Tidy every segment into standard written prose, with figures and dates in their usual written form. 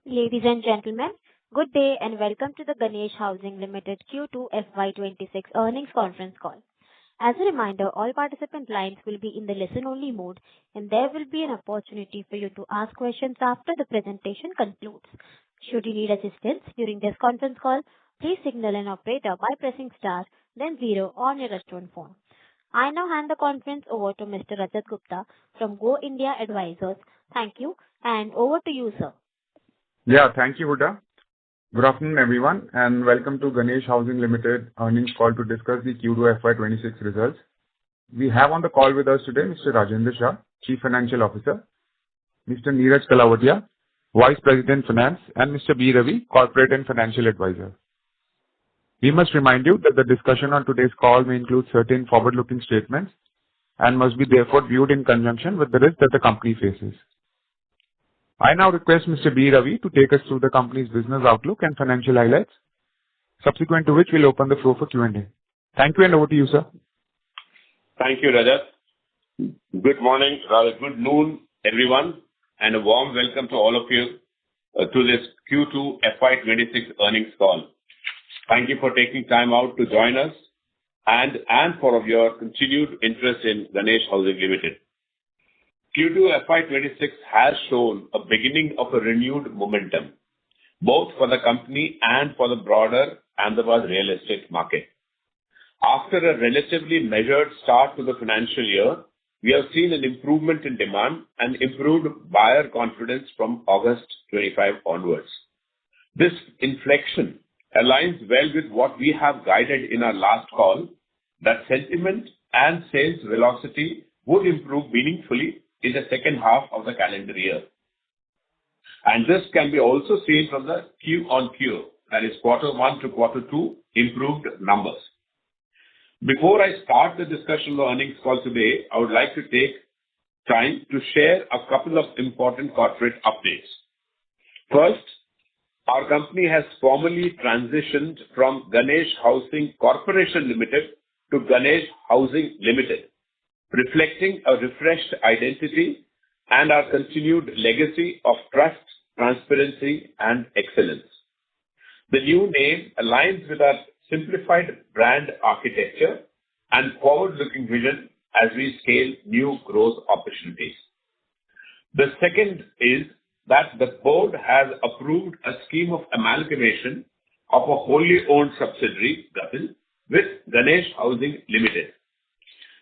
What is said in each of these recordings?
Ladies and gentlemen, good day and welcome to the Ganesh Housing Limited Q2 FY26 earnings conference call. As a reminder, all participant lines will be in the listen-only mode, and there will be an opportunity for you to ask questions after the presentation concludes. Should you need assistance during this conference call, please signal an operator by pressing star, then zero on your touchtone phone. I now hand the conference over to Mr. Rajat Gupta from Go India Advisors. Thank you, and over to you, sir. Yeah, thank you, Huda. Good afternoon, everyone, and welcome to Ganesh Housing Limited earnings call to discuss the Q2 FY26 results. We have on the call with us today Mr. Rajendra Shah, Chief Financial Officer, Mr. Neeraj Kalavatia, Vice President Finance, and Mr. B. Ravi, Corporate and Financial Advisor. We must remind you that the discussion on today's call may include certain forward-looking statements and must be therefore viewed in conjunction with the risk that the company faces. I now request Mr. B. Ravi to take us through the company's business outlook and financial highlights, subsequent to which we'll open the floor for Q&A. Thank you, and over to you, sir. Thank you, Rajat. Good morning, rather good noon, everyone, and a warm welcome to all of you to this Q2 FY26 earnings call. Thank you for taking time out to join us and for your continued interest in Ganesh Housing Limited. Q2 FY26 has shown a beginning of a renewed momentum, both for the company and for the broader Ahmedabad real estate market. After a relatively measured start to the financial year, we have seen an improvement in demand and improved buyer confidence from August 25 onwards. This inflection aligns well with what we have guided in our last call, that sentiment and sales velocity would improve meaningfully in the second half of the calendar year. And this can be also seen from the Q-on-Q, that is Q1 to Q2, improved numbers. Before I start the discussion of the earnings call today, I would like to take time to share a couple of important corporate updates. First, our company has formally transitioned from Ganesh Housing Corporation Limited to Ganesh Housing Limited, reflecting a refreshed identity and our continued legacy of trust, transparency, and excellence. The new name aligns with our simplified brand architecture and forward-looking vision as we scale new growth opportunities. The second is that the board has approved a scheme of amalgamation of a wholly owned subsidiary, GATIL, with Ganesh Housing Limited.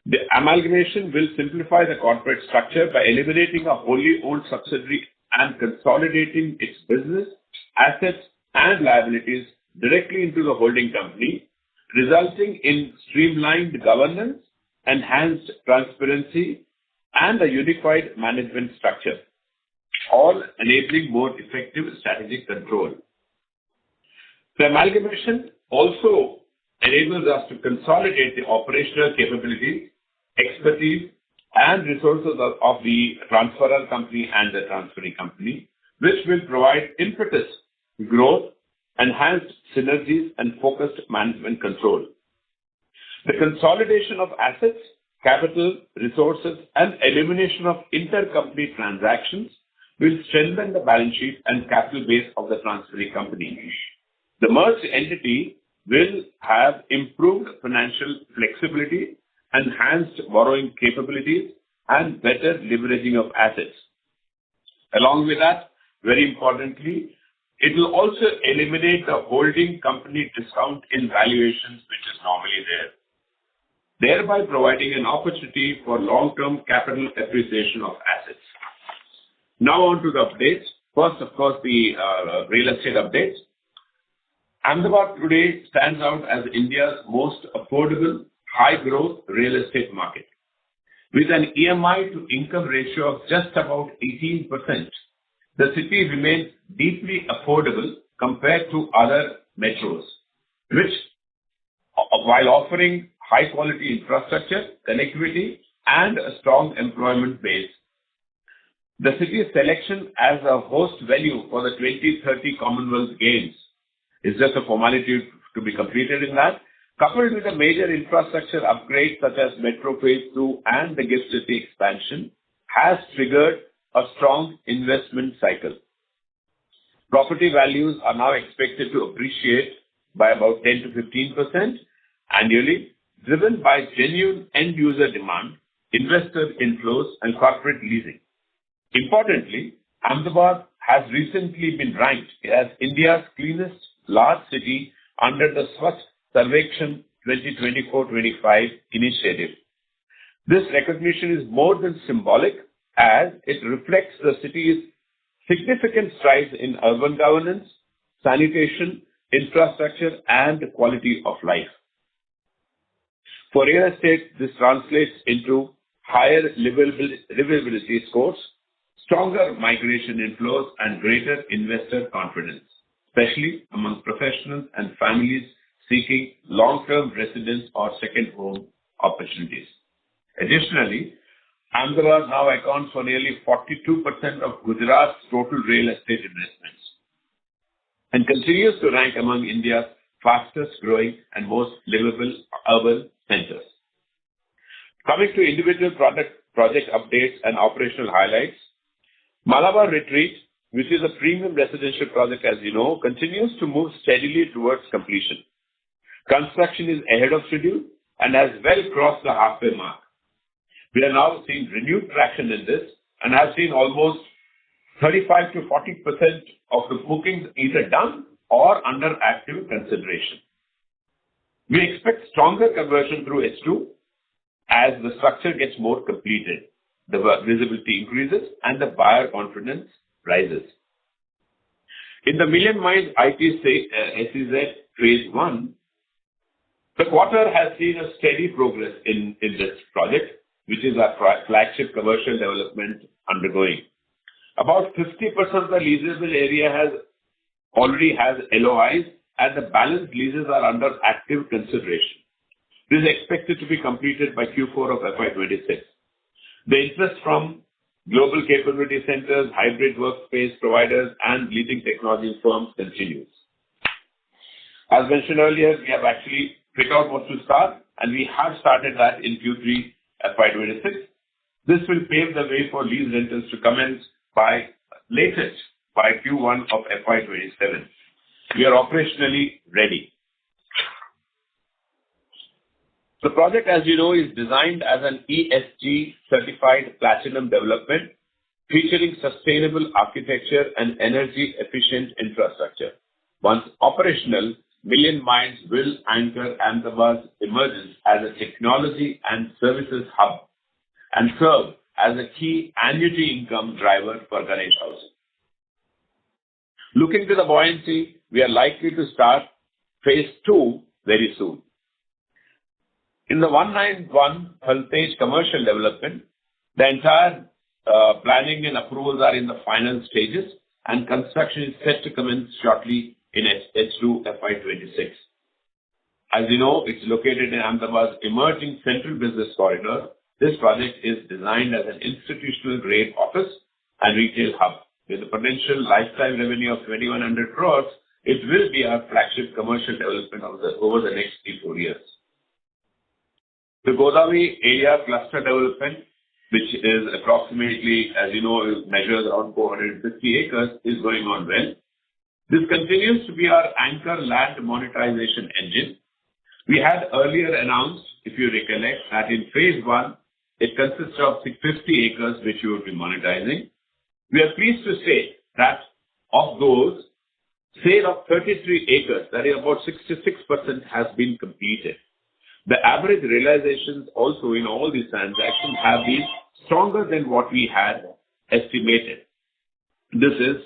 The amalgamation will simplify the corporate structure by eliminating a wholly owned subsidiary and consolidating its business, assets, and liabilities directly into the holding company, resulting in streamlined governance, enhanced transparency, and a unified management structure, all enabling more effective strategic control. The amalgamation also enables us to consolidate the operational capabilities, expertise, and resources of the transferor company and the transferring company, which will provide impetus, growth, enhanced synergies, and focused management control. The consolidation of assets, capital, resources, and elimination of intercompany transactions will strengthen the balance sheet and capital base of the transferring company. The merged entity will have improved financial flexibility, enhanced borrowing capabilities, and better leveraging of assets. Along with that, very importantly, it will also eliminate the holding company discount in valuations which is normally there, thereby providing an opportunity for long-term capital appreciation of assets. Now on to the updates. First, of course, the real estate updates. Ahmedabad today stands out as India's most affordable, high-growth real estate market. With an EMI to income ratio of just about 18%, the city remains deeply affordable compared to other metros, which, while offering high-quality infrastructure, connectivity, and a strong employment base. The city's selection as a host venue for the 2030 Commonwealth Games is just a formality to be completed in that, coupled with a major infrastructure upgrade such as Metro Phase 2 and the GIFT City expansion, has triggered a strong investment cycle. Property values are now expected to appreciate by about 10 to 15% annually, driven by genuine end-user demand, investor inflows, and corporate leasing. Importantly, Ahmedabad has recently been ranked as India's cleanest large city under the Swachh Sarvekshan 2024-25 initiative. This recognition is more than symbolic, as it reflects the city's significant strides in urban governance, sanitation, infrastructure, and quality of life. For real estate, this translates into higher livability scores, stronger migration inflows, and greater investor confidence, especially among professionals and families seeking long-term residence or second home opportunities. Additionally, Ahmedabad now accounts for nearly 42% of Gujarat's total real estate investments and continues to rank among India's fastest growing and most livable urban centers. Coming to individual project updates and operational highlights, Malabar Retreat, which is a premium residential project, as you know, continues to move steadily towards completion. Construction is ahead of schedule and has well crossed the halfway mark. We are now seeing renewed traction in this and have seen almost 35 to 40% of the bookings either done or under active consideration. We expect stronger conversion through H2 as the structure gets more completed, the visibility increases, and the buyer confidence rises. In the Million Mines IT SEZ Phase 1, the quarter has seen a steady progress in this project, which is our flagship commercial development undergoing. About 50% of the leasable area already has LOIs, and the balance leases are under active consideration. This is expected to be completed by Q4 of FY26. The interest from global capability centers, hybrid workspace providers, and leading technology firms continues. As mentioned earlier, we have actually fit out was to start, and we have started that in Q3 FY26. This will pave the way for lease rentals to commence by latest by Q1 of FY27. We are operationally ready. The project, as you know, is designed as an ESG certified platinum development featuring sustainable architecture and energy efficient infrastructure. Once operational, Million Mines will anchor Ahmedabad's emergence as a technology and services hub and serve as a key annuity income driver for Ganesh Housing. Looking to the buoyancy, we are likely to start Phase 2 very soon. In the 191 Haltej commercial development, the entire planning and approvals are in the final stages, and construction is set to commence shortly in H2 FY26. As you know, it's located in Ahmedabad's emerging central business corridor. This project is designed as an institutional-grade office and retail hub. With a potential lifetime revenue of 2,100 crores, it will be our flagship commercial development over the next 3-4 years. The Godavari area cluster development, which is approximately, as you know, measures around 450 acres, is going on well. This continues to be our anchor land monetization engine. We had earlier announced, if you recollect, that in Phase 1, it consists of 650 acres which we will be monetizing. We are pleased to say that of those, sale of 33 acres, that is about 66%, has been completed. The average realizations also in all these transactions have been stronger than what we had estimated. This is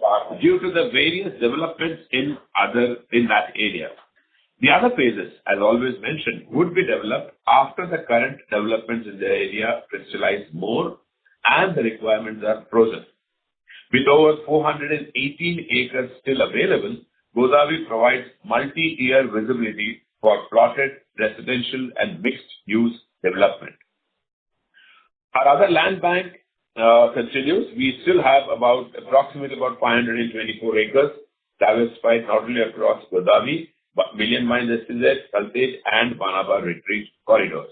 due to the various developments in that area. The other phases, as always mentioned, would be developed after the current developments in the area crystallize more and the requirements are frozen. With over 418 acres still available, Godavari provides multi-year visibility for plotted residential and mixed-use development. Our other land bank continues. We still have approximately 524 acres diversified not only across Godavari, but Million Mines SEZ, Haltej, and Malabar Retreat corridors.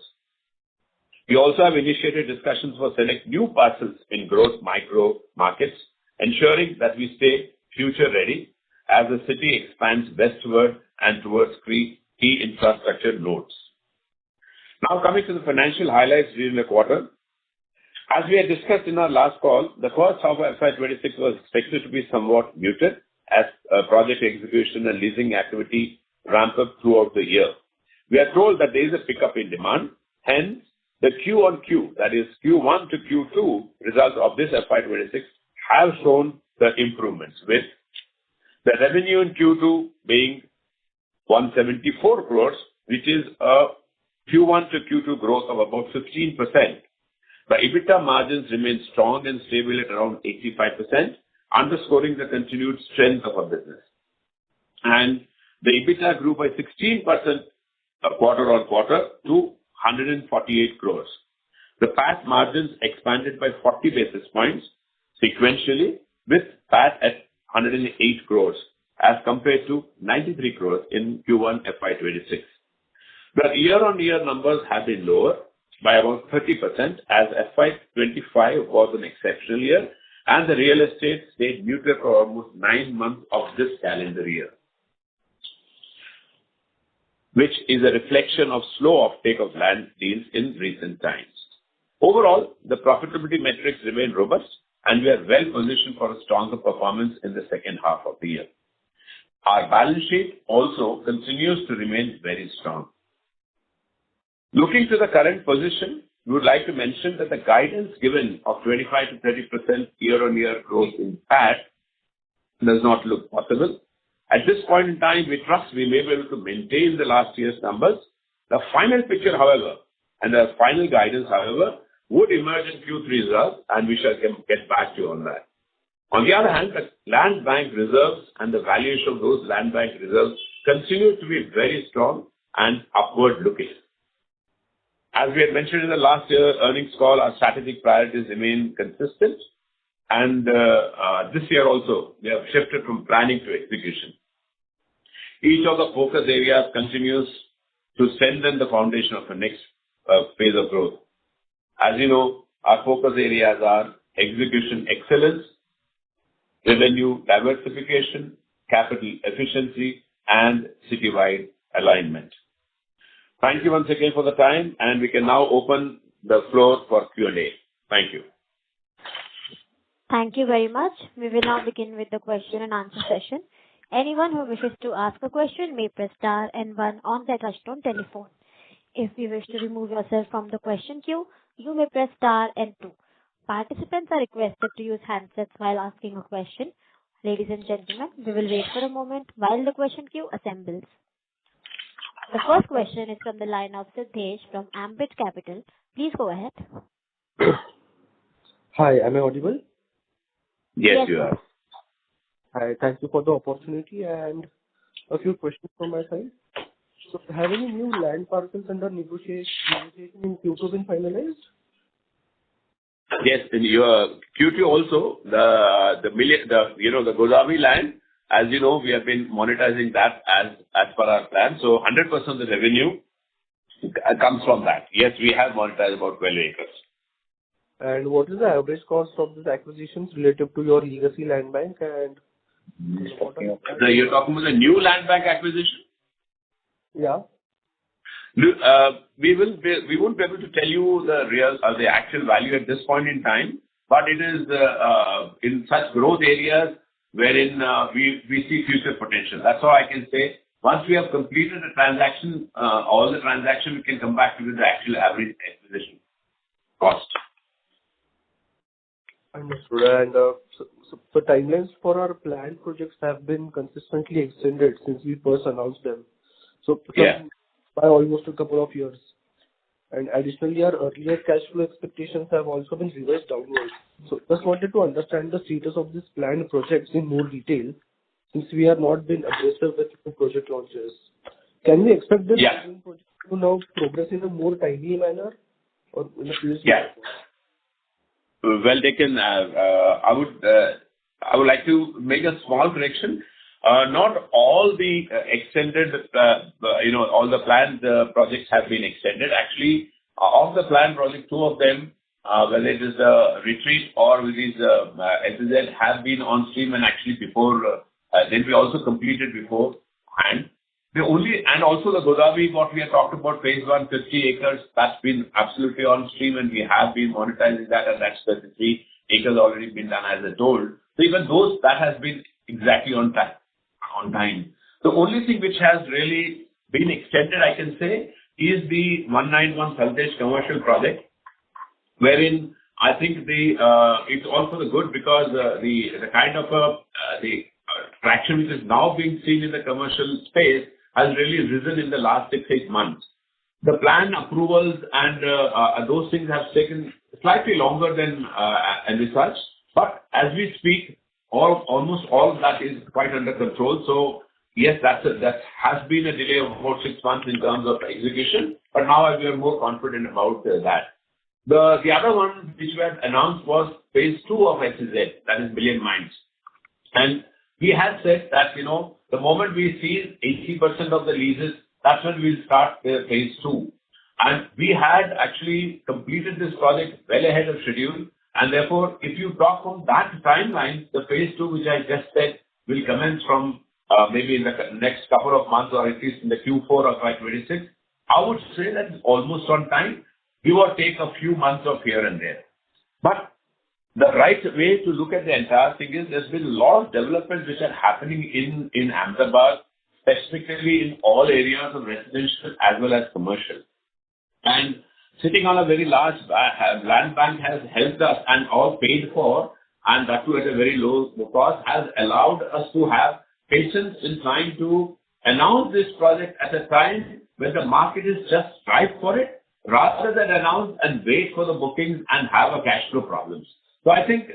We also have initiated discussions for select new parcels in growth micro markets, ensuring that we stay future ready. as the city expands westward and towards key infrastructure nodes. Now coming to the financial highlights during the quarter. As we had discussed in our last call, the first half of FY26 was expected to be somewhat muted as project execution and leasing activity ramp up throughout the year. We are told that there is a pickup in demand. Hence, the Q-on-Q, that is Q1 to Q2 results of this FY26 have shown the improvements, with the revenue in Q2 being 174 crores, which is a Q1 to Q2 growth of about 15%. The EBITDA margins remain strong and stable at around 85%, underscoring the continued strength of our business. And the EBITDA grew by 16% quarter on quarter to 148 crores. The PAT margins expanded by 40 basis points sequentially, with PAT at 108 crores as compared to 93 crores in Q1 FY26. The year-on-year numbers have been lower by about 30%, as FY25 was an exceptional year and the real estate stayed muted for almost 9 months of this calendar year, which is a reflection of slow offtake of land deals in recent times. Overall, the profitability metrics remain robust and we are well positioned for a stronger performance in the second half of the year. Our balance sheet also continues to remain very strong. Looking to the current position, we would like to mention that the guidance given of 25 to 30% year-on-year growth in PAT does not look possible. At this point in time, we trust we may be able to maintain the last year's numbers. The final picture, however, and the final guidance, however, would emerge in Q3 results, and we shall get back to you on that. On the other hand, the land bank reserves and the valuation of those land bank reserves continue to be very strong and upward looking. As we had mentioned in the last year earnings call, our strategic priorities remain consistent, and this year also we have shifted from planning to execution. Each of the focus areas continues to strengthen the foundation of the next phase of growth. As you know, our focus areas are execution excellence, revenue diversification, capital efficiency, and citywide alignment. Thank you once again for the time, and we can now open the floor for Q&A. Thank you. Thank you very much. We will now begin with the question and answer session. Anyone who wishes to ask a question may press star and one on their touchtone telephone. If you wish to remove yourself from the question queue, you may press star and two. Participants are requested to use handsets while asking a question. Ladies and gentlemen, we will wait for a moment while the question queue assembles. The first question is from the line of Siddhesh from Ambit Capital. Please go ahead. Hi, am I audible? Yes, you are. Hi, thank you for the opportunity and a few questions from my side. So, have any new land parcels under negotiation in Q2 been finalized? Yes, in your Q2 also, the Godavari land, as you know, we have been monetizing that as per our plan. So 100% of the revenue comes from that. Yes, we have monetized about 12 acres. And what is the average cost of these acquisitions relative to your legacy land bank? And you're talking about the new land bank acquisition? Yeah. We won't be able to tell you the actual value at this point in time, but it is in such growth areas wherein we see future potential. That's all I can say. Once we have completed the transaction, all the transaction, we can come back to the actual average acquisition cost. Understood. And so timelines for our planned projects have been consistently extended since we first announced them. So by almost a couple of years. And additionally, our earlier cash flow expectations have also been revised downwards. So just wanted to understand the status of these planned projects in more detail, since we have not been aggressive with new project launches. Can we expect this project to now progress in a more timely manner or in a previous manner? Well taken. I would like to make a small correction. Not all the extended, all the planned projects have been extended. Actually, of the planned projects, 2 of them, whether it is Retreat or with these SEZ, have been on stream and actually before Then we also completed beforehand. And also the Godavari, what we have talked about, phase 1, 50 acres, that's been absolutely on stream, and we have been monetizing that, and that's 33 acres already been done, as I told. So even those, that has been exactly on time. The only thing which has really been extended, I can say, is the 191 Saltesh commercial project, wherein I think it's also the good because the kind of the traction which is now being seen in the commercial space has really risen in the last 6-8 months. The plan approvals and those things have taken slightly longer than envisaged, but as we speak, almost all of that is quite under control. So yes, that has been a delay of about 6 months in terms of execution, but now we are more confident about that. The other one which we had announced was phase 2 of SEZ, that is Million Mines. And we had said that, the moment we see 80% of the leases, that's when we'll start the phase 2. And we had actually completed this project well ahead of schedule. And therefore, if you talk from that timeline, the phase 2, which I just said, will commence from maybe in the next couple of months, or at least in the Q4 of FY26. I would say that it's almost on time. We will take a few months of here and there. But the right way to look at the entire thing is there's been a lot of developments which are happening in Ahmedabad, specifically in all areas of residential as well as commercial. And sitting on a very large land bank has helped us, and all paid for, and that too at a very low cost, has allowed us to have patience in trying to announce this project at a time when the market is just ripe for it, rather than announce and wait for the bookings and have a cash flow problems. So I think,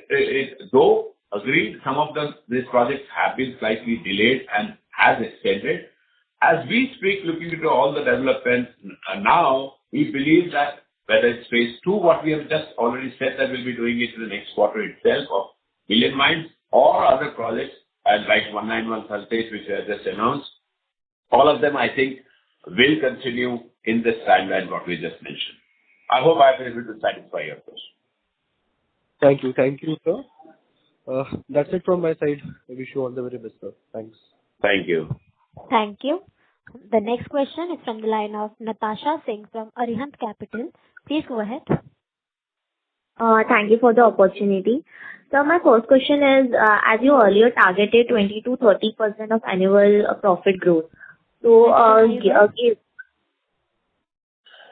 though agreed, some of these projects have been slightly delayed and has extended. As we speak, looking into all the developments now, we believe that whether it's phase 2, what we have just already said that we'll be doing it in the next quarter itself of Million Mines, or other projects like 191 Saltesh, which I just announced, all of them, I think, will continue in this timeline what we just mentioned. I hope I've been able to satisfy your question. Thank you, sir. That's it from my side. I wish you all the very best, sir. Thanks. Thank you. Thank you. The next question is from the line of Natasha Singh from Arihant Capital. Please go ahead. Thank you for the opportunity. So my first question is, as you earlier targeted 20 to 30% of annual profit growth. So,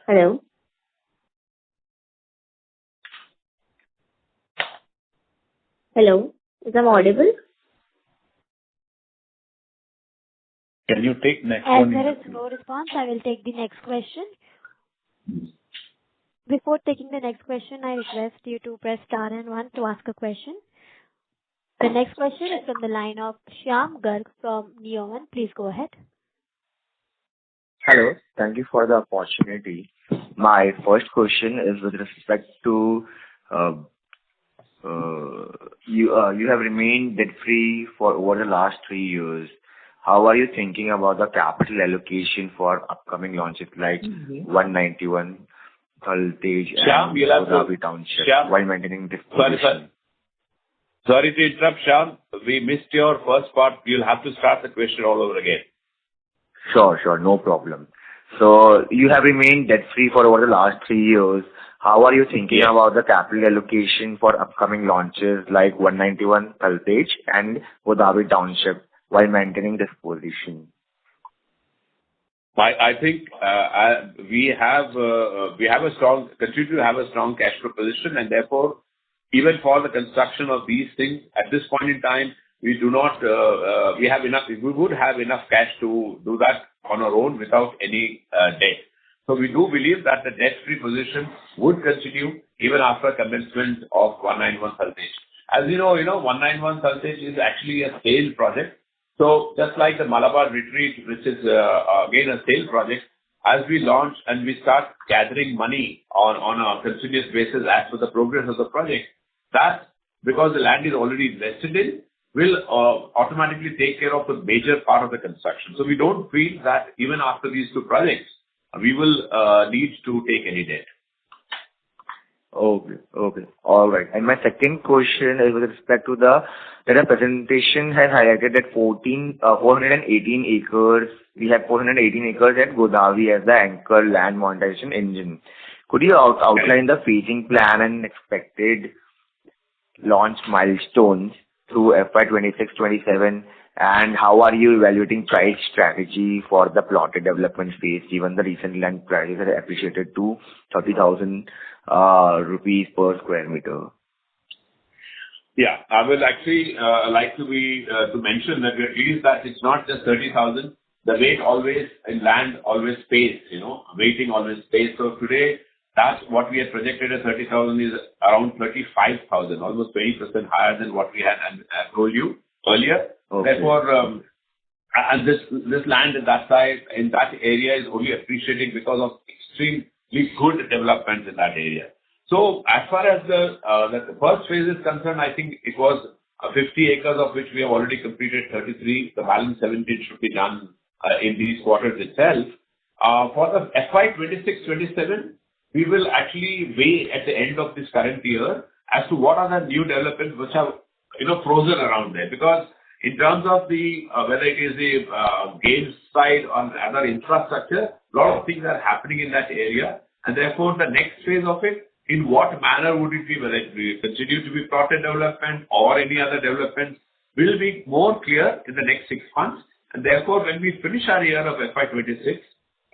hello? Hello? Is I'm audible? Can you take next As one? there is no response, I will take the next question. Before taking the next question, I request you to press star and 1 to ask a question. The next question is from the line of Shyam Garg from Neoman. Please go ahead. Hello. Thank you for the opportunity. My first question is with respect to you have remained debt-free for over the last 3 years. How are you thinking about the capital allocation for upcoming launches like 191 Saltesh and Godavari Township while maintaining this position? Sorry to interrupt, Shyam. We missed your first part. You'll have to start the question all over again. Sure. No problem. So you have remained debt-free for over the last 3 years. How are you thinking about the capital allocation for upcoming launches like 191 Saltesh and Godavari Township while maintaining this position? I think we continue to have a strong cash flow position, and therefore, even for the construction of these things, at this point in time, we would have enough cash to do that on our own without any debt. So we do believe that the debt-free position would continue even after commencement of 191 Saltesh. As you know, 191 Saltesh is actually a sale project. So just like the Malabar Retreat, which is again a sale project, as we launch and we start gathering money on a continuous basis as per the progress of the project, that, because the land is already invested in, will automatically take care of the major part of the construction. So we don't feel that even after these 2 projects, we will need to take any debt. Okay. Okay. All right. And my second question is with respect to that the presentation has highlighted that 418 acres, we have 418 acres at Godavari as the anchor land monetization engine. Could you outline the phasing plan and expected launch milestones through FY26-27, and how are you evaluating price strategy for the plotted development phase, given the recent land prices are appreciated to 30,000 rupees per square meter? Yeah, I will actually like to mention that we are pleased that it's not just 30,000. The wait always in land always pays, waiting always pays. So today, that's what we had projected as 30,000 is around 35,000, almost 20% higher than what we had told you earlier. Okay. Therefore, and this land in that side, in that area is only appreciating because of extremely good developments in that area. So as far as the first phase is concerned, I think it was 50 acres of which we have already completed 33. The balance 17 should be done in these quarters itself. For the FY26-27, we will actually weigh at the end of this current year as to what are the new developments which are frozen around there. Because in terms of the whether it is the games side or other infrastructure, a lot of things are happening in that area, and therefore the next phase of it, in what manner would it be, whether it will continue to be plotted development or any other developments, will be more clear in the next 6 months. And therefore, when we finish our year of FY26,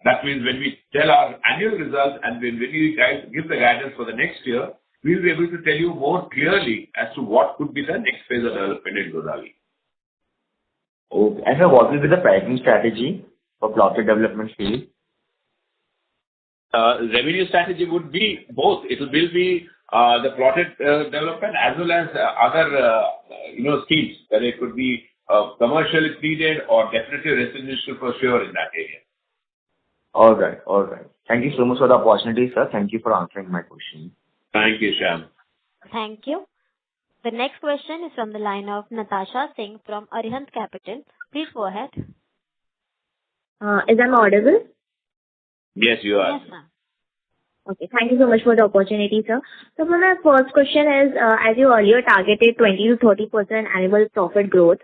that means when we tell our annual results and when we give the guidance for the next year, we will be able to tell you more clearly as to what could be the next phase of development in Godavari. Okay. And so what will be the pricing strategy for plotted development phase? Revenue strategy would be both. It will be the plotted development as well as other schemes, whether it could be commercial if needed or definitely residential for sure in that area. All right. All right. Thank you so much for the opportunity, sir. Thank you for answering my question. Thank you, Shyam. Thank you. The next question is from the line of Natasha Singh from Arihant Capital. Please go ahead. Is I'm audible? Yes, you are. Yes, ma'am. Okay. Thank you so much for the opportunity, sir. So my first question is, as you earlier targeted 20 to 30% annual profit growth,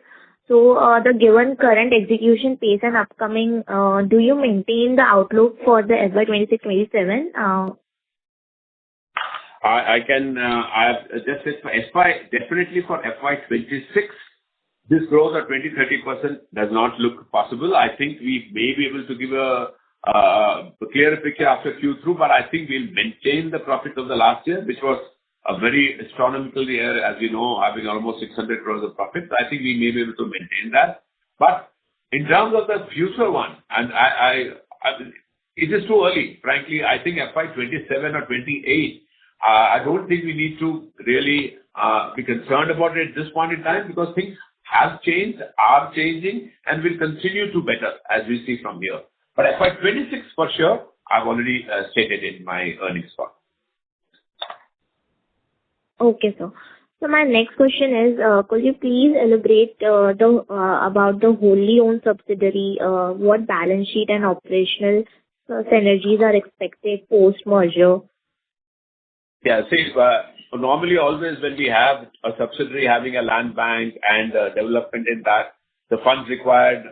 so the given current execution pace and upcoming, do you maintain the outlook for the FY26-27? I have just said for definitely for FY26, this growth of 20-30% does not look possible. I think we may be able to give a clearer picture after Q2, but I think we'll maintain the profit of the last year, which was a very astronomical year, as you know, having almost 600 crores of profits. I think we may be able to maintain that. But in terms of the future one, and it is too early. Frankly, I think FY27 or 28, I don't think we need to really be concerned about it at this point in time because things have changed, are changing, and will continue to better as we see from here. But FY26 for sure, I've already stated in my earnings call. Okay, sir. So my next question is, could you please elaborate about the wholly owned subsidiary, what balance sheet and operational synergies are expected post-merger? Yeah, see, normally always when we have a subsidiary having a land bank and development in that, the funds required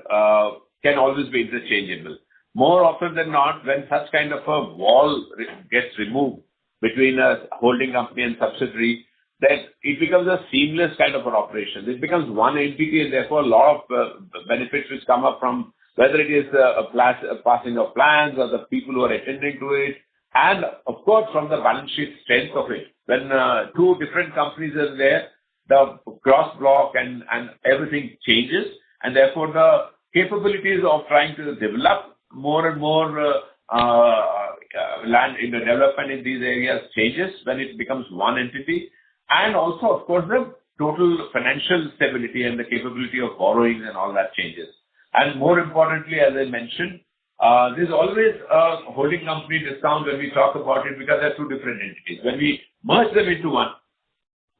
can always be interchangeable. More often than not, when such kind of a wall gets removed between a holding company and subsidiary, then it becomes a seamless kind of an operation. It becomes one entity and therefore a lot of benefits which come up from whether it is a passing of plans or the people who are attending to it, and of course from the balance sheet strength of it. When two different companies are there, the cross block and everything changes, and therefore the capabilities of trying to develop more and more land in the development in these areas changes when it becomes one entity. And also, of course, the total financial stability and the capability of borrowing and all that changes. And more importantly, as I mentioned, there's always a holding company discount when we talk about it because they're two different entities. When we merge them into one,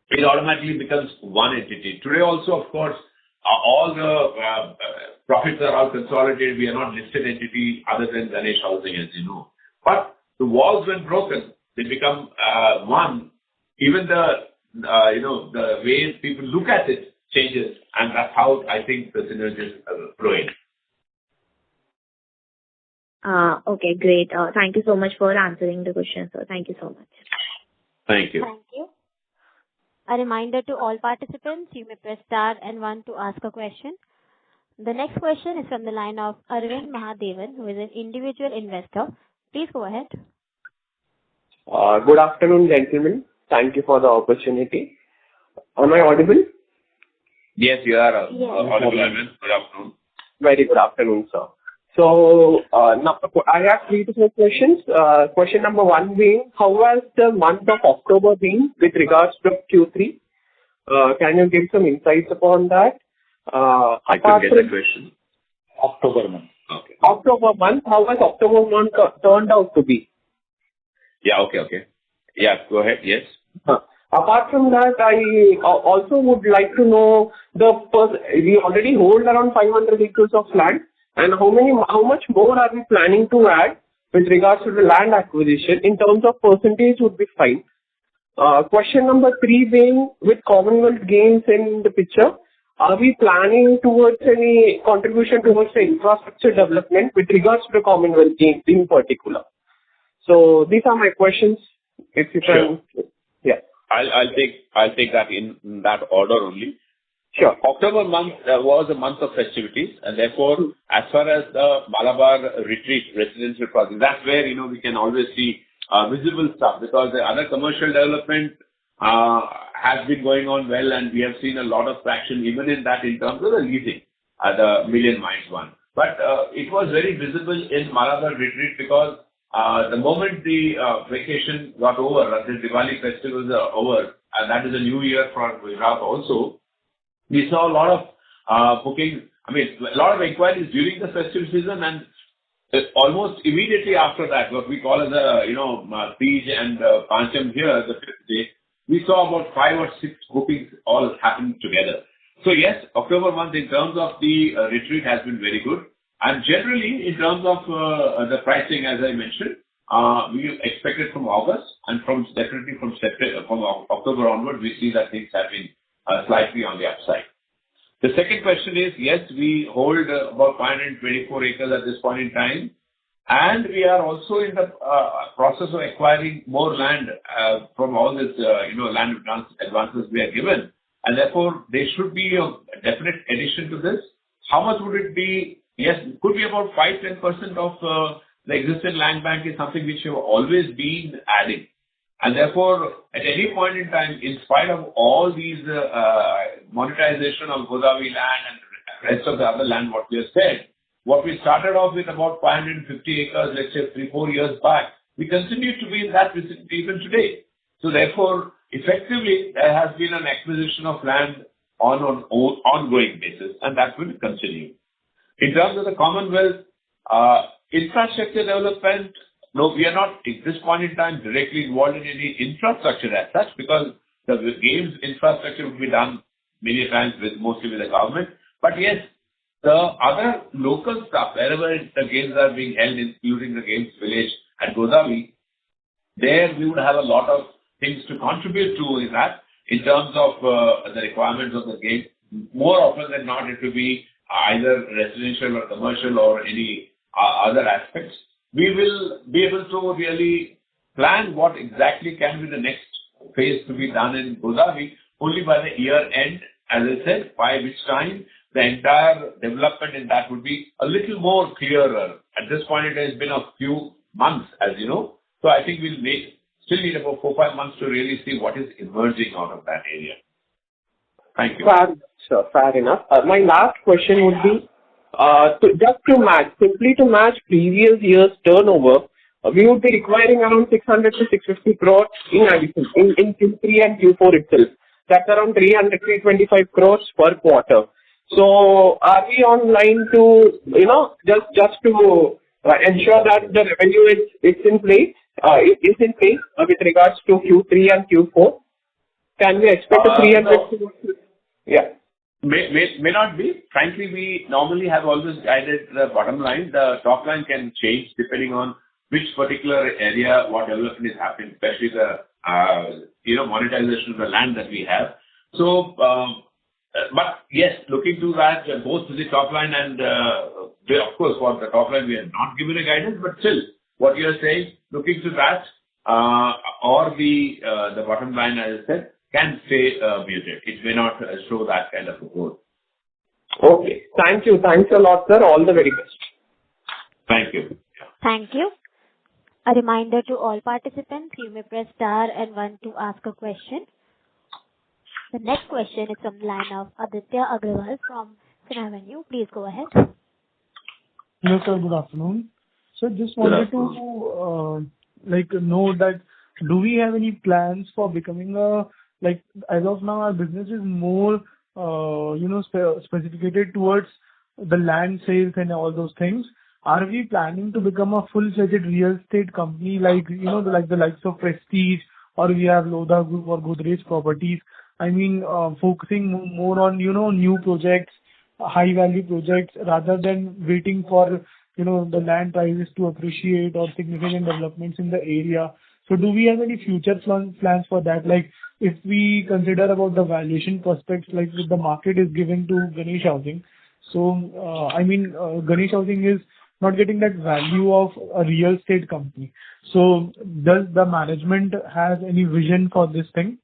it automatically becomes one entity. Today also, of course, all the profits are all consolidated. We are not listed entity other than Ganesh Housing, as you know. But the walls when broken, they become one, even the way people look at it changes, and that's how I think the synergies flow in. Okay, great. Thank you so much for answering the question, sir. Thank you so much. Thank you. Thank you. A reminder to all participants, you may press star and one to ask a question. The next question is from the line of Arvind Mahadevan, who is an individual investor. Please go ahead. Good afternoon, gentlemen. Thank you for the opportunity. Am I audible? Yes, you are Yes. audible, Arvind. Good afternoon. Very good afternoon, sir. So, now I have 3 to 4 questions. Question number 1 being, how has the month of October been with regards to Q3? Can you give some insights upon that? I could get the question. October month. Okay. October month, how has October month turned out to be? Yeah, okay. Yeah, go ahead. Yes. Apart from that, I also would like to know we already hold around 500 acres of land, and how much more are we planning to add with regards to the land acquisition? In terms of percentage would be fine. Question number 3 being, with Commonwealth Games in the picture, are we planning towards any contribution towards the infrastructure development with regards to the Commonwealth Games in particular? So these are my questions. If you can, Sure. Yeah. I'll take that in that order only. Sure. October month was a month of festivities, and therefore, as far as the Malabar retreat residential project, that's where we can always see visible stuff, because the other commercial development has been going on well, and we have seen a lot of traction even in that in terms of the leasing, the Million Minds one. But it was very visible in Malabar retreat because the moment the vacation got over, the Diwali festivals are over, and that is a new year for Gujarat also, we saw a lot of bookings, a lot of inquiries during the festive season, and almost immediately after that, what we call as Tej and Pancham here, the 5th day, we saw about 5 or 6 bookings all happen together. So yes, October month in terms of the retreat has been very good. And generally, in terms of the pricing, as I mentioned, we expected from August, and definitely from October onward, we see that things have been slightly on the upside. The second question is, yes, we hold about 524 acres at this point in time, and we are also in the process of acquiring more land from all this, land advances we are given, and therefore there should be a definite addition to this. How much would it be? Yes, it could be about 5-10% of the existing land bank is something which you have always been adding. And therefore, at any point in time, in spite of all these monetization of Godavari land and rest of the other land, what we have said, what we started off with about 550 acres, let's say 3-4 years back, we continue to be in that vicinity even today. So therefore, effectively, there has been an acquisition of land on an ongoing basis, and that will continue. In terms of the Commonwealth, infrastructure development, no, we are not at this point in time directly involved in any infrastructure as such, because the games infrastructure will be done many times mostly with the government. But yes, the other local stuff, wherever the games are being held, including the games village at Godavari, there we would have a lot of things to contribute to in that, in terms of the requirements of the game. More often than not, it will be either residential or commercial or any other aspects. We will be able to really plan what exactly can be the next phase to be done in Godavari only by the year end, as I said, by which time the entire development in that would be a little more clearer. At this point, it has been a few months, as you know. So I think we'll still need about 4-5 months to really see what is emerging out of that area. Thank you. Fair enough. My last question would be, simply to match previous year's turnover, we would be requiring around 600 to 650 crores in addition in Q3 and Q4 itself. That's around 300-325 crores per quarter. So are we on line to, just to ensure that the revenue is in place with regards to Q3 and Q4? Can we expect a 300? Yeah. May not be. Frankly, we normally have always guided the bottom line. The top line can change depending on which particular area, what development is happening, especially the monetization of the land that we have. So, but yes, looking to that, both the top line and of course, for the top line, we are not given a guidance, but still, what you are saying, looking to that, or the bottom line, as I said, can stay muted. It may not show that kind of a growth. Okay. Thank you. Thanks a lot, sir. All the very best. Thank you. Thank you. A reminder to all participants, you may press star and one to ask a question. The next question is from the line of Aditya Agrawal from Finavenue. Please go ahead. Hello, sir. Good afternoon. So just wanted to know that do we have any plans for becoming as of now our business is more specificated towards the land sales and all those things. Are we planning to become a full-fledged real estate company like the likes of Prestige, or we have Lodha Group or Godrej Properties? I mean, focusing more on, new projects, high value projects, rather than waiting for, the land prices to appreciate or significant developments in the area. So do we have any future plans for that? Like if we consider about the valuation prospects, like the market is given to Ganesh Housing. So, Ganesh Housing is not getting that value of a real estate company. So does the management have any vision for this thing?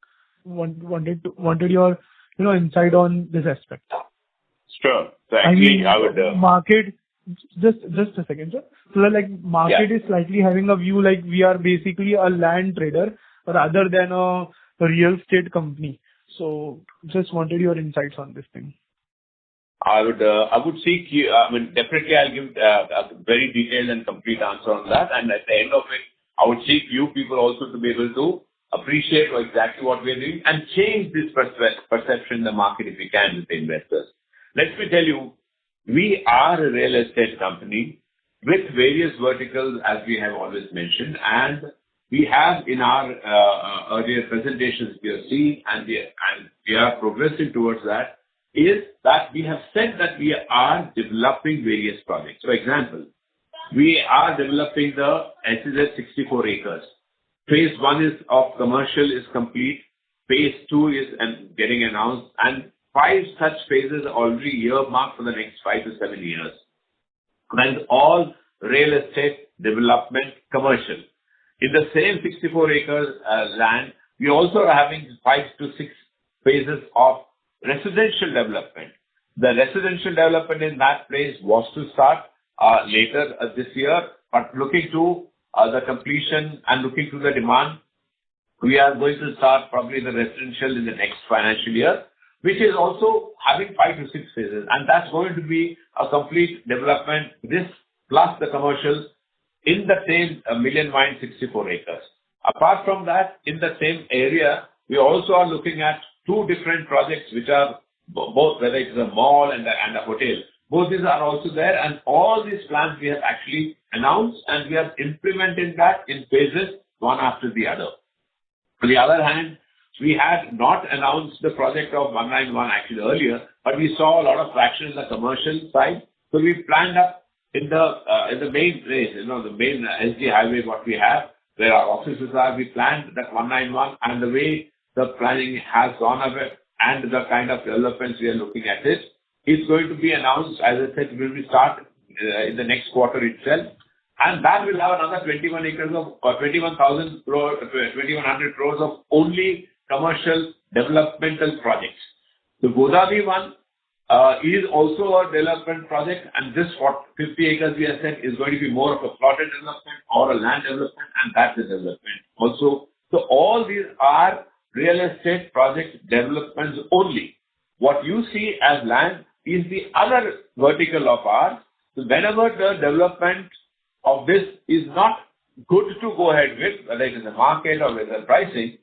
Wanted your, insight on this aspect. Sure. So actually, I would... Market... Just a second, sir. So market is slightly having a view like we are basically a land trader rather than a real estate company. So just wanted your insights on this thing. I would seek you, definitely I'll give a very detailed and complete answer on that. And at the end of it, I would seek you people also to be able to appreciate exactly what we are doing and change this perception in the market if we can with the investors. Let me tell you, we are a real estate company with various verticals, as we have always mentioned, and we have in our earlier presentations we have seen, and we are progressing towards that, is that we have said that we are developing various projects. For example, we are developing the SEZ 64 acres. Phase 1 is of commercial is complete. Phase 2 is getting announced, and 5 such phases are already earmarked for the next 5 to 7 years. And all real estate development commercial. In the same 64 acres land, we also are having 5 to 6 phases of residential development. The residential development in that place was to start later this year, but looking to the completion and looking to the demand, we are going to start probably the residential in the next financial year, which is also having 5 to 6 phases. And that's going to be a complete development, this plus the commercials in the same million mine 64 acres. Apart from that, in the same area, we also are looking at 2 different projects which are both, whether it's a mall and a hotel. Both these are also there, and all these plans we have actually announced, and we are implementing that in phases, one after the other. On the other hand, we had not announced the project of 191 actually earlier, but we saw a lot of traction in the commercial side. So we planned up in the main place, the main SG highway what we have, where our offices are. We planned that 191, and the way the planning has gone away and the kind of developments we are looking at it is going to be announced, as I said, will be start in the next quarter itself. And that will have another 21,000 crores, 2,100 crores of only commercial developmental projects. The Godavari one is also a development project, and this 50 acres we have said is going to be more of a plotted development or a land development, and that's a development also. So all these are real estate project developments only. What you see as land is the other vertical of ours. So whenever the development of this is not good to go ahead with, whether it is the market or whether pricing,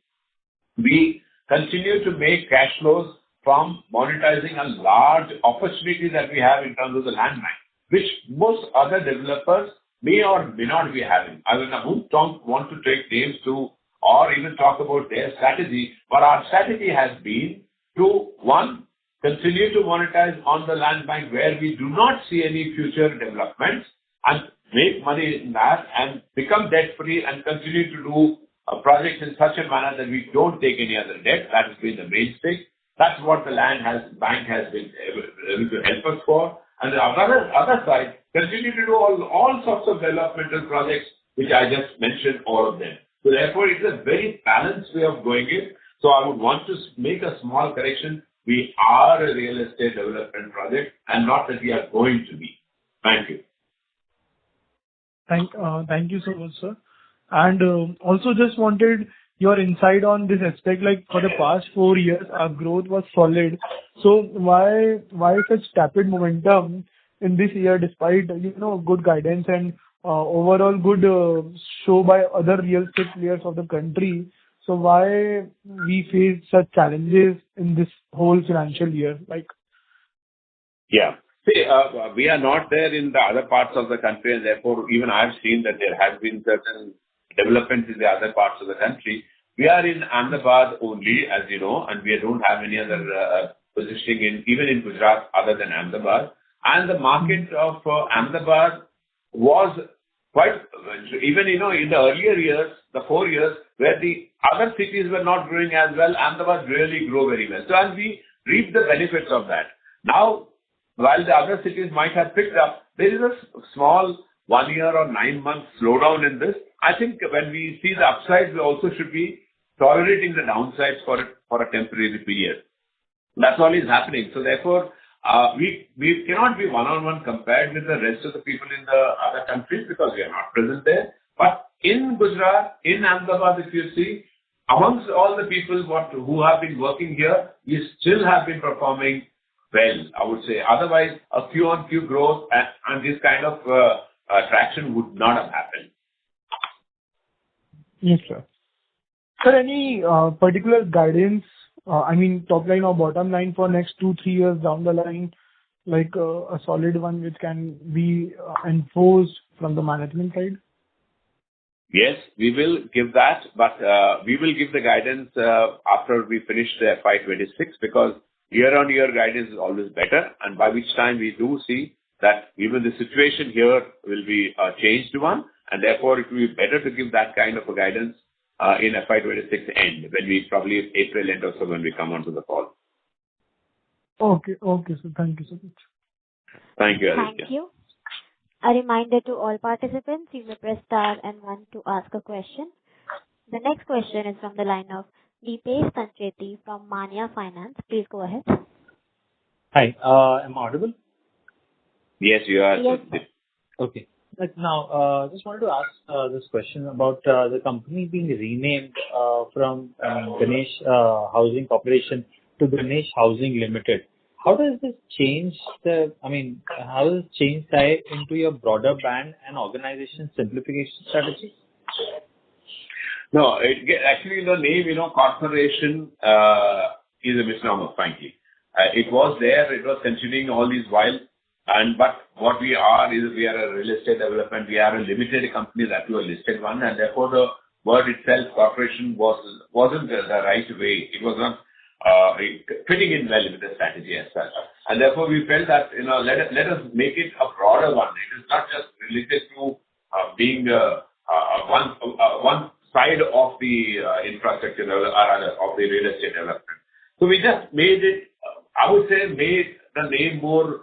we continue to make cash flows from monetizing a large opportunity that we have in terms of the land bank, which most other developers may or may not be having. I don't want to take names to or even talk about their strategy, but our strategy has been to, one, continue to monetize on the land bank where we do not see any future developments, and make money in that and become debt-free and continue to do projects in such a manner that we don't take any other debt. That has been the mainstay. That's what the bank has been able to help us for. And the other side, continue to do all sorts of developmental projects, which I just mentioned, all of them. So therefore, it's a very balanced way of going in. So I would want to make a small correction. We are a real estate development project and not that we are going to be. Thank you. Thank you so much, sir. And also just wanted your insight on this aspect, like for the past 4 years, our growth was solid. So why such tepid momentum in this year, despite, good guidance and overall good show by other real estate players of the country? So why we face such challenges in this whole financial year? Yeah. See, we are not there in the other parts of the country, and therefore, even I've seen that there has been certain developments in the other parts of the country. We are in Ahmedabad only, as you know, and we don't have any other positioning even in Gujarat other than Ahmedabad. And the market of Ahmedabad was quite, even, in the earlier years, the 4 years, where the other cities were not growing as well, Ahmedabad really grew very well. So, and we reap the benefits of that. Now, while the other cities might have picked up, there is a small 1 year or 9 months slowdown in this. I think when we see the upsides, we also should be tolerating the downsides for a temporary period. That's all is happening. So therefore, we cannot be one-on-one compared with the rest of the people in the other countries because we are not present there. But in Gujarat, in Ahmedabad, if you see, amongst all the people who have been working here, we still have been performing well, I would say. Otherwise, a Q-on-Q growth and this kind of traction would not have happened. Yes, sir. Sir, any particular guidance, top line or bottom line for next 2-3 years down the line, like a solid one which can be enforced from the management side? Yes, we will give that, but we will give the guidance after we finish the FY26 because year-on-year guidance is always better, and by which time we do see that even the situation here will be a changed one, and therefore it will be better to give that kind of a guidance in FY26 end, when we probably April end or so when we come onto the call. Okay, sir. Thank you so much. Thank you, Aditya. Thank you. A reminder to all participants, you may press star and 1 to ask a question. The next question is from the line of Deepesh Sancheti from Mania Finance. Please go ahead. Hi, am I audible? Yes, you are. Yes. Okay. Now, just wanted to ask this question about the company being renamed from Ganesh Housing Corporation to Ganesh Housing Limited. How does this change how does it change tie into your broader brand and organization simplification strategy? No, actually the name, corporation is a misnomer, frankly. It was there, it was continuing all these while. But what we are is we are a real estate development. We are a limited company that we are listed one, and therefore the word itself, corporation, wasn't the right way. It was not fitting in well with the strategy as such. And therefore we felt that let us make it a broader one. It is not just related to being one side of the infrastructure or rather of the real estate development. So we just made it. I would say made the name more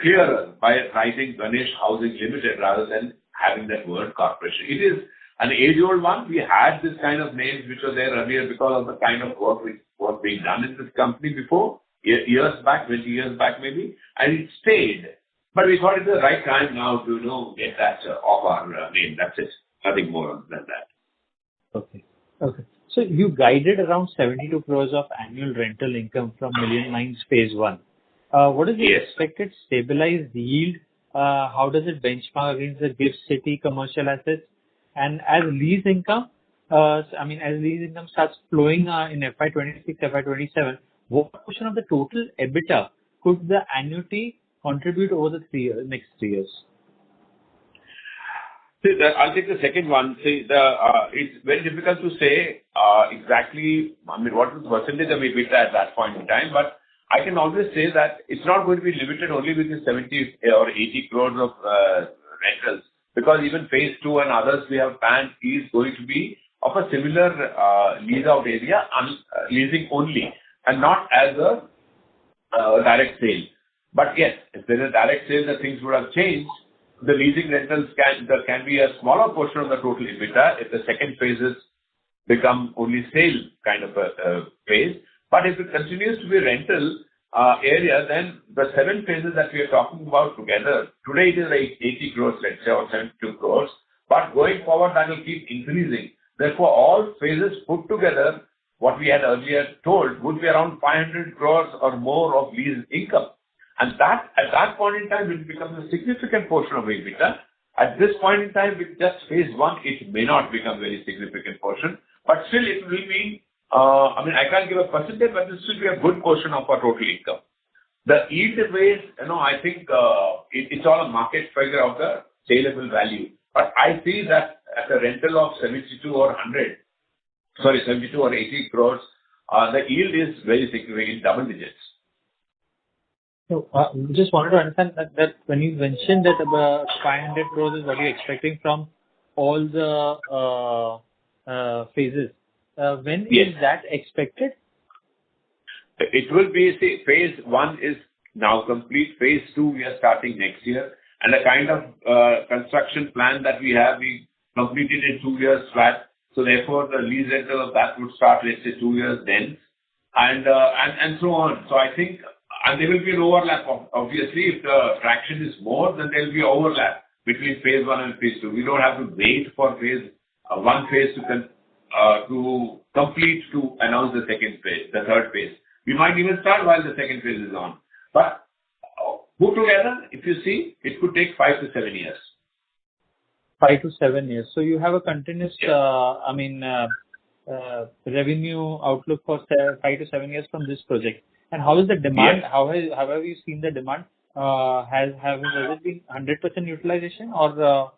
clearer by writing Ganesh Housing Limited rather than having that word corporation. It is an age-old one. We had this kind of names which were there earlier because of the kind of work which was being done in this company before, years back, 20 years back maybe, and it stayed. But we thought it's the right time now to get that off our name. That's it. Nothing more than that. Okay. So you guided around 72 crores of annual rental income from Million Minds Phase 1. What is the expected stabilized yield? How does it benchmark against the GIFT City commercial assets? And as lease income, starts flowing in FY26, FY27, what portion of the total EBITDA could the annuity contribute over the next 3 years? See, I'll take the second one. See, it's very difficult to say exactly, what is the percentage of EBITDA at that point in time, but I can always say that it's not going to be limited only with the 70 or 80 crores of rentals. because even phase 2 and others we have planned is going to be of a similar lease out area, leasing only, and not as a direct sale. But yes, if there is a direct sale, the things would have changed. The leasing rentals there can be a smaller portion of the total EBITDA if the second phases become only sale kind of a phase. But if it continues to be rental area, then the 7 phases that we are talking about together, today it is like 80 crores, let's say, or 72 crores. But going forward, that will keep increasing. Therefore, all phases put together, what we had earlier told, would be around 500 crores or more of lease income. And that, at that point in time, it becomes a significant portion of EBITDA. At this point in time, with just phase 1, it may not become a very significant portion, but still it will be, I can't give a percentage, but this will be a good portion of our total income. The yield base, I think it's all a market figure of the saleable value. But I see that at a rental of 72 or 80 crores, the yield is very significant, in double digits. So, just wanted to understand that when you mentioned that about 500 crores is what you're expecting from all the phases, when is that expected? It will be, phase 1 is now complete. Phase 2, we are starting next year. And the kind of construction plan that we have, we completed in 2 years flat. So therefore, the lease rental of that would start, let's say, 2 years then, and so on. So I think, and there will be an overlap. Obviously, if the traction is more, then there will be overlap between phase 1 and phase 2. We don't have to wait for phase 1 phase to complete to announce the second phase, the third phase. We might even start while the second phase is on. But put together, if you see, it could take 5 to 7 years. 5 to 7 years. So you have a continuous, revenue outlook for 5 to 7 years from this project. And how is the demand? Yes. How have you seen the demand? Has it been 100% utilization, or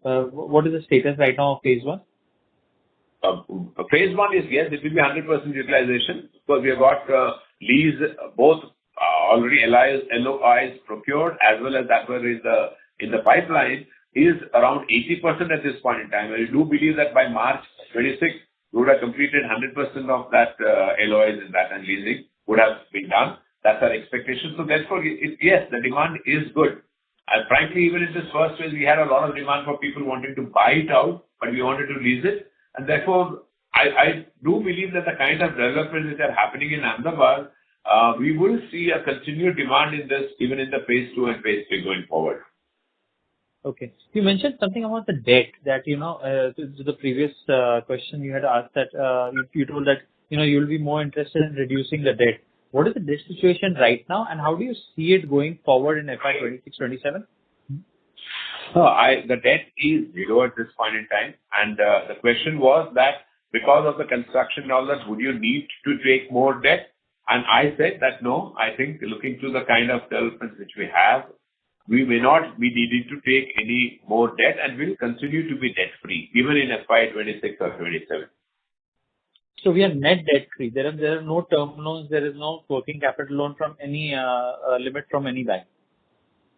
what is the status right now of phase 1? Phase 1 is, yes, it will be 100% utilization, because we have got lease, both already LOIs procured, as well as that were in the pipeline, is around 80% at this point in time. I do believe that by March 26, we would have completed 100% of that LOIs in that, and leasing would have been done. That's our expectation. So therefore, yes, the demand is good. And frankly, even in this first phase, we had a lot of demand for people wanting to buy it out, but we wanted to lease it. And therefore, I do believe that the kind of developments that are happening in Ahmedabad, we will see a continued demand in this, even in the phase 2 and phase 3 going forward. Okay. You mentioned something about the debt that, to the previous question you had asked, that you told that, you'll be more interested in reducing the debt. What is the debt situation right now, and how do you see it going forward in FY26-27? The debt is zero at this point in time. And the question was that because of the construction and all that, would you need to take more debt? And I said that no, I think looking to the kind of developments which we have, we may not be needing to take any more debt, and will continue to be debt-free, even in FY26 or 27. So we are net debt-free. There are no term loans, there is no working capital loan from any limit from any bank?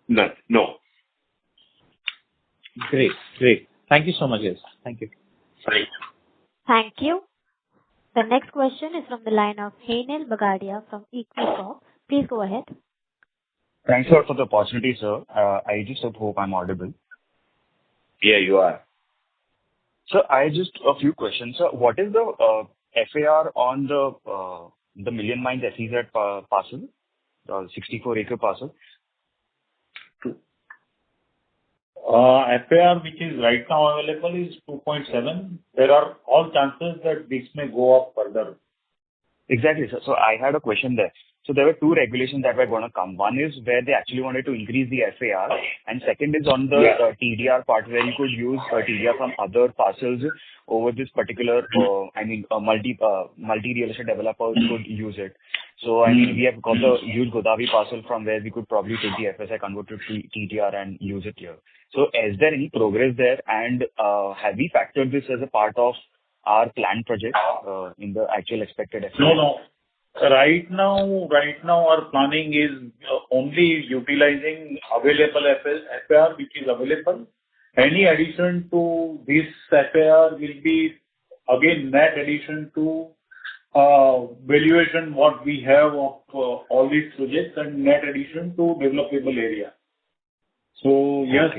No. Great. Thank you so much, guys. Thank you. Thank you. Thank you. The next question is from the line of Henil Bagadia from Equicorp. Please go ahead. Thanks a lot for the opportunity, sir. I just hope I'm audible. Yeah, you are. So I just a few questions. Sir, what is the FAR on the Million Mines SEZ parcel, the 64-acre parcel? FAR, which is right now available, is 2.7. There are all chances that this may go up further. Exactly, sir. So I had a question there. So there were two regulations that were going to come. One is where they actually wanted to increase the FAR, and second is on the TDR part, where you could use TDR from other parcels over this particular, multi-real estate developers could use it. So, we have got the huge Godavari parcel from where we could probably take the FSI, convert to TDR and use it here. So is there any progress there, and have we factored this as a part of our planned project in the actual expected FAR? No. Right now our planning is only utilizing available FAR which is available, Any addition to this FAR will be again net addition to valuation what we have of all these projects and net addition to developable area. So yes,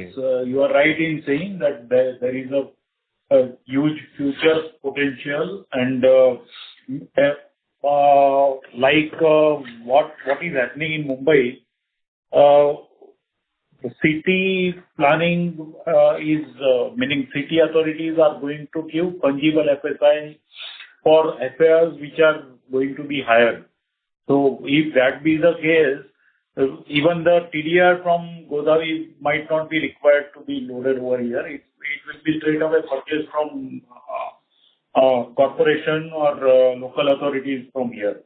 you are right in saying that there is a huge future potential and what is happening in Mumbai, the city planning is meaning city authorities are going to give fungible FSI for FARs which are going to be higher. So if that be the case, even the TDR from Godavari might not be required to be loaded over here. It will be straight away purchased from corporation or local authorities from here.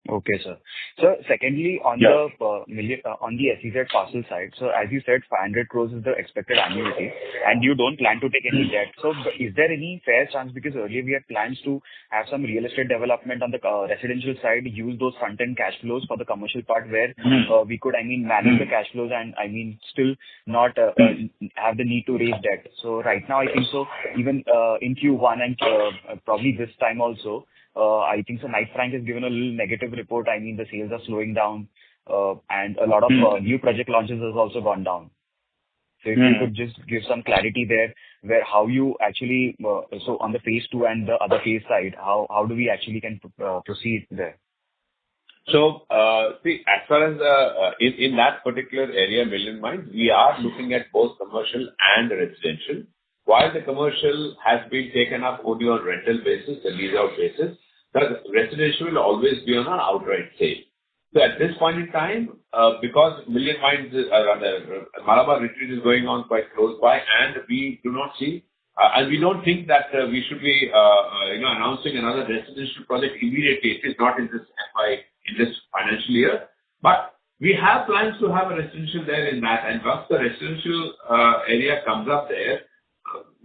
Okay, sir. So secondly, on the SEZ parcel side, so as you said, 500 crores is the expected annuity, and you don't plan to take any debt. So is there any fair chance, because earlier we had plans to have some real estate development on the residential side, use those front-end cash flows for the commercial part where we could, manage the cash flows and, still not have the need to raise debt. So right now, I think so, even in Q1 and probably this time also, I think so Knight Frank has given a little negative report. The sales are slowing down, and a lot of new project launches has also gone down. So if you could just give some clarity there, where how you actually, so on the phase 2 and the other phase side, how do we actually can proceed there? So, see, as far as in that particular area, Million Mines, we are looking at both commercial and residential. While the commercial has been taken up only on rental basis, the lease out basis, the residential will always be on an outright sale. So at this point in time, because Million Mines, Malabar Retreat is going on quite close by, and we do not see, and we don't think that we should be, announcing another residential project immediately. It is not in this financial year, but we have plans to have a residential there in that. And once the residential area comes up there,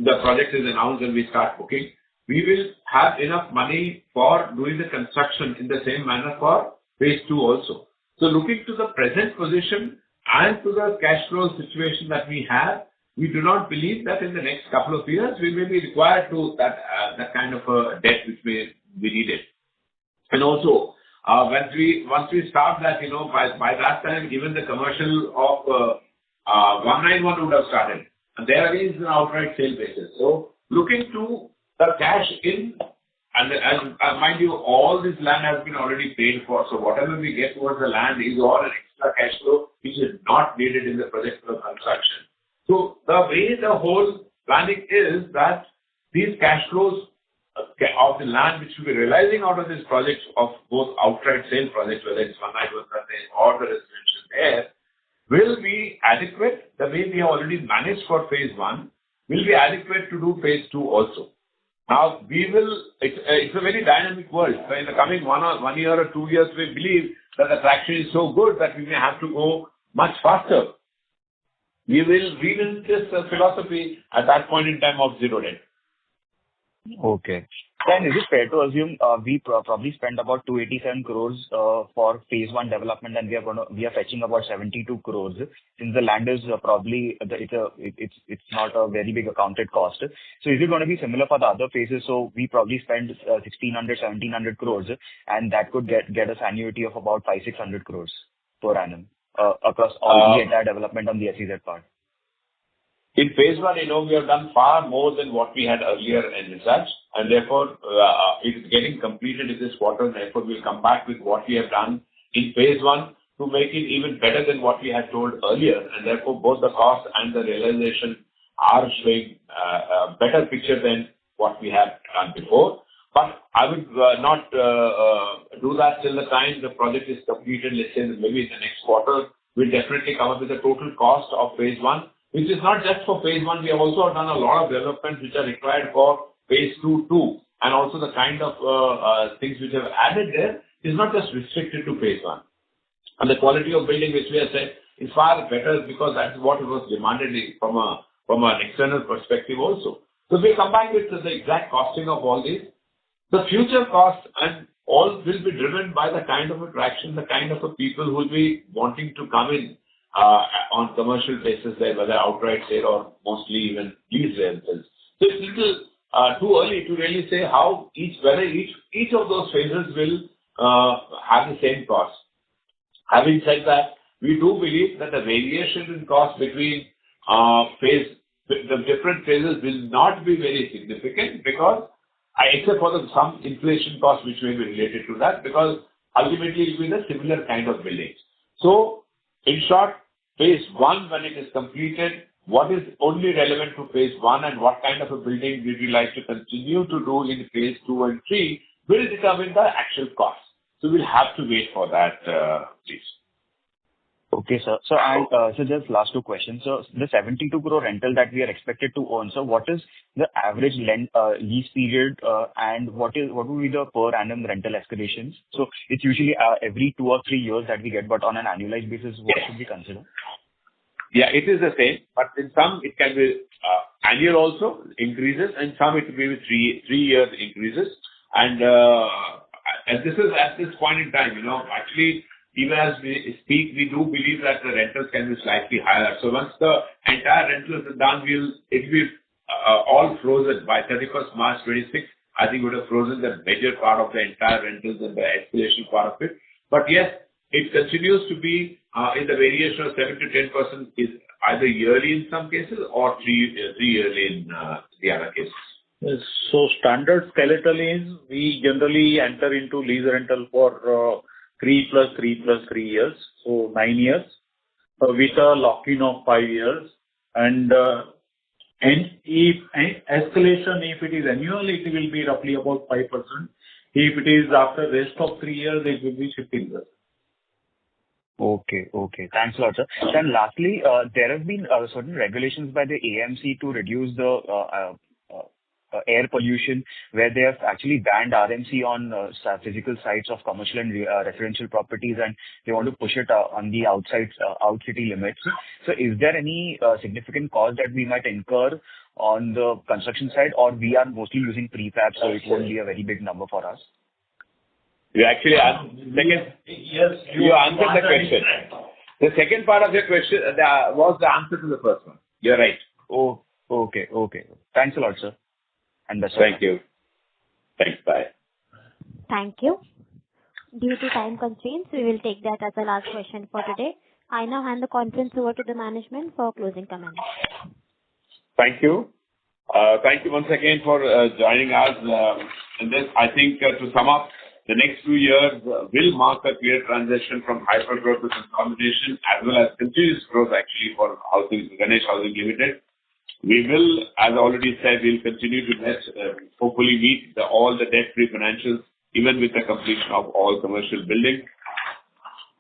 the project is announced and we start booking, we will have enough money for doing the construction in the same manner for phase 2 also. So looking to the present position and to the cash flow situation that we have, we do not believe that in the next couple of years we may be required to that kind of a debt which may be needed. And also, once we start that, by that time, even the commercial of 191 would have started. And there is an outright sale basis. So looking to the cash in, and mind you, all this land has been already paid for. So whatever we get towards the land is all an extra cash flow which is not needed in the project of construction. So the way the whole planning is that these cash flows of the land which will be realizing out of these projects of both outright sale projects, whether it's 191 or the residential there, will be adequate. The way we have already managed for phase 1 will be adequate to do phase 2 also. Now, it's a very dynamic world. So in the coming 1 year or 2 years, we believe that the traction is so good that we may have to go much faster. We will revisit this philosophy at that point in time of zero debt. Okay. Then is it fair to assume we probably spent about 287 crores for phase 1 development, and we are fetching about 72 crores, since the land is probably it's not a very big accounted cost. So is it going to be similar for the other phases? So we probably spend 1,1700 crores, and that could get us annuity of about 500-600 crores per annum across all the entire development on the SEZ part. In phase 1, we have done far more than what we had earlier envisaged, and therefore it is getting completed in this quarter, and therefore we'll come back with what we have done in phase 1 to make it even better than what we had told earlier, and therefore both the cost and the realization are showing a better picture than what we have done before. But I would not do that till the time the project is completed. Let's say maybe in the next quarter, we'll definitely come up with the total cost of phase 1. Which is not just for phase 1, we have also done a lot of developments which are required for phase 2 too. And also the kind of things which have added there is not just restricted to phase 1. And the quality of building which we have said is far better, because that's what was demanded from an external perspective also. So we come back with the exact costing of all these. The future costs and all will be driven by the kind of attraction, the kind of people who will be wanting to come in on commercial basis there, whether outright sale or mostly even lease rentals. So it's little too early to really say how whether each of those phases will have the same cost. Having said that, we do believe that the variation in cost between the different phases will not be very significant because, except for some inflation costs which may be related to that, because ultimately it will be the similar kind of buildings. So, in short, phase 1, when it is completed, what is only relevant to phase 1 and what kind of a building would we like to continue to do in phase 2 and 3 will determine the actual cost. So we'll have to wait for that, please. Okay, sir. So just last two questions. So the 72 crore rental that we are expected to own, so what is the average lease period, and what would be the per annum rental escalations? So it's usually every 2 or 3 years that we get, but on an annualized basis, what should we consider? Yeah, it is the same, but in some it can be annual also increases, and some it will be 3 years increases. And this is at this point in time, actually, even as we speak, we do believe that the rentals can be slightly higher. So once the entire rental is done, it will be all frozen by 31st March 26. I think we would have frozen the major part of the entire rentals and the escalation part of it. But yes, it continues to be in the variation of 7 to 10% is either yearly in some cases or three yearly in the other cases. Yes. So standard skeletal is we generally enter into lease rental for 3 plus 3 plus 3 years, so 9 years, with a lock-in of 5 years. And if escalation, if it is annual, it will be roughly about 5%. If it is after rest of 3 years, it will be 15%. Okay. Thanks a lot, sir. And lastly, there have been certain regulations by the AMC to reduce the air pollution, where they have actually banned RMC on physical sites of commercial and residential properties, and they want to push it on the out city limits. So is there any significant cost that we might incur on the construction side, or we are mostly using prefab, so it won't be a very big number for us? You actually you answered the question. The second part of your question was the answer to the first one. You're right. Oh, okay. Thanks a lot, sir. And that's Thank you. Thanks. Bye. Thank you. Due to time constraints, we will take that as the last question for today. I now hand the conference over to the management for closing comments. Thank you. Thank you once again for joining us in this. I think to sum up, the next 2 years will mark a clear transition from hyper-growth to consolidation as well as continuous growth actually for Ganesh Housing Limited. We will, as I already said, we'll continue to hopefully meet all the debt-free financials even with the completion of all commercial buildings.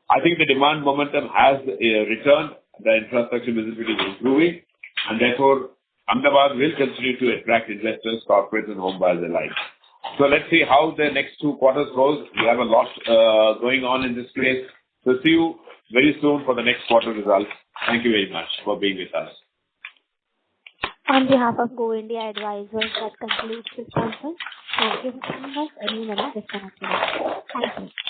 I think the demand momentum has returned, the infrastructure visibility is improving, and therefore Ahmedabad will continue to attract investors, corporates and home buyers alike. So let's see how the next 2 quarters goes. We have a lot going on in this space. So see you very soon for the next quarter results. Thank you very much for being with us. On behalf of Go India Advisors, that concludes this conference. Thank you for joining us, and you may now disconnect. Thank you.